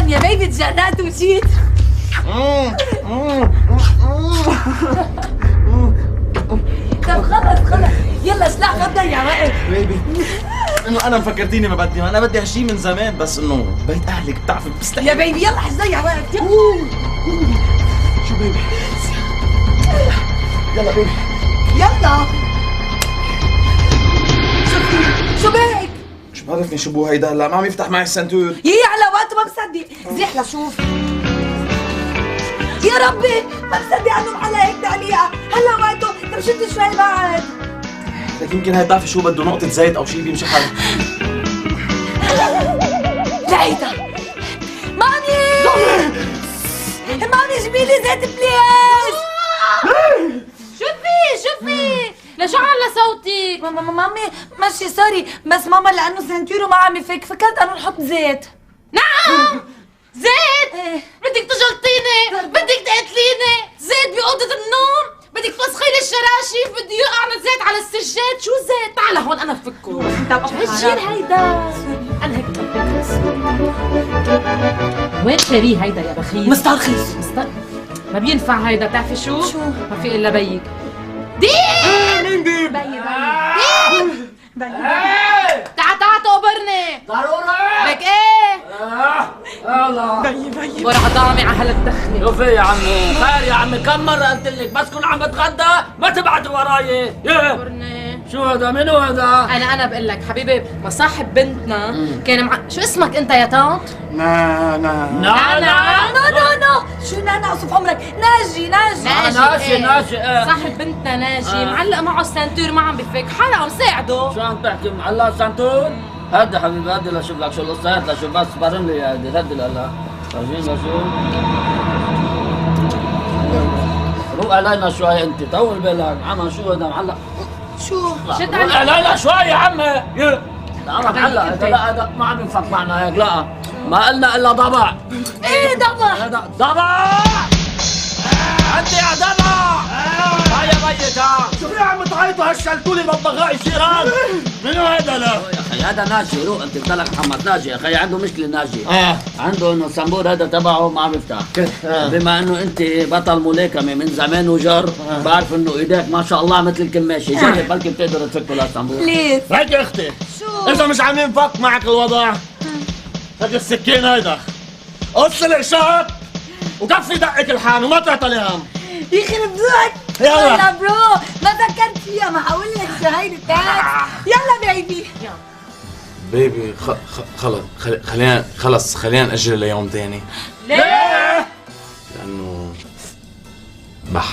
يا بيبي تجننت وجيت. طب خلص يلا سلاح ما تضيع وقت. بيبي انه انا مفكرتيني ما بدي، ما انا بدي هالشي من زمان، بس انه بيت اهلك بتعرفي بستحي. يا بيبي يلا حش ضيع وقت. شو بيبي؟ يلا بيبي يلا. شو بك؟ شو بعرفني شو بو هيدا هلا، ما عم يفتح معي السنتور. يي على وقته ما بصدق. زيح لشوف. يا ربي ما بصدق انه محلى هيك تعليقه، هلا وقته. طب شد شوي بعد. لك يمكن هي بتعرفي شو بده نقطة زيت أو شي بيمشي حاله. لقيتها. مامي جيبي لي زيت بليز. شوفي لشو على صوتك؟ مامي ماشي سوري، بس ماما لانه سنتيره ما عم يفك فكرت انه نحط زيت. نعم زيت؟ ايه بدك تجلطيني، بدك تقتليني، زيت بأوضة النوم، بدك تفسخي لي الشراشف، بدي يقع زيت على السجاد، شو زيت؟ تعال هون انا بفكه. هالجيل هيدا انا هيك وين شاريه هيدا يا بخيل؟ مسترخص. ما بينفع هيدا، بتعرفي شو؟ ما في الا بيك. ديب مين ديب؟ بيي تعا تقبرني ضروري. لك ايه؟ يلا بيي ورا ضامي على هالدخنه. شوفي يا عمي، خير يا عمي، كم مرة قلت لك بس كون عم بتغدى ما تبعد وراي. قبرني. شو هذا؟ منو هذا؟ انا بقول لك حبيبي، مصاحب بنتنا كان شو اسمك انت يا طنط؟ نانا. نو شو نانا اصف عمرك؟ ناجي ناجي صاحب بنتنا ناجي معلق معه السنتور ما عم بفك، حرام ساعده. شو عم تحكي معلق سانتور؟ هدي حبيبي هدي لشوف لك شو القصة، هات لشوف بس برن لي هدي هلا. فرجيني لشوف. روق علينا شوي انت، طول بالك، عم شو هذا معلق؟ شو؟ شد روق علي. علينا شوي يا عمي. لا معلق هذا ما عم ينفك معنا هيك، لا ما قلنا الا ضبع. ايه ضبع. هذا ضبع. انت يا ضبع. هيا ميت ها. شو في عم تعيطوا هالشلتولي ببغاء الجيران؟ منو هيدا لا؟ يا اخي هذا ناجي، روق انت بتلك محمد ناجي، يا اخي عنده مشكله ناجي. عنده انه الصنبور هذا تبعه ما عم يفتح. بما انه انت بطل ملاكمه من زمان وجر، بعرف انه ايديك ما شاء الله مثل الكماشي، جرب بلكي بتقدر تفكوا للصنبور. بليز. هيك يا اختي، شو؟ اذا مش عم ينفك معك الوضع هيك السكين هيدا قص القشاط وكفي دقك الحان وما تعطي هم. يخرب ذوقك. يلا برو، ما فكرت فيها، ما حاول لك شو هيدي بتاعت. يلا بيبي. بيبي خلينا نأجل ليوم تاني. ليه؟ لأنه بح.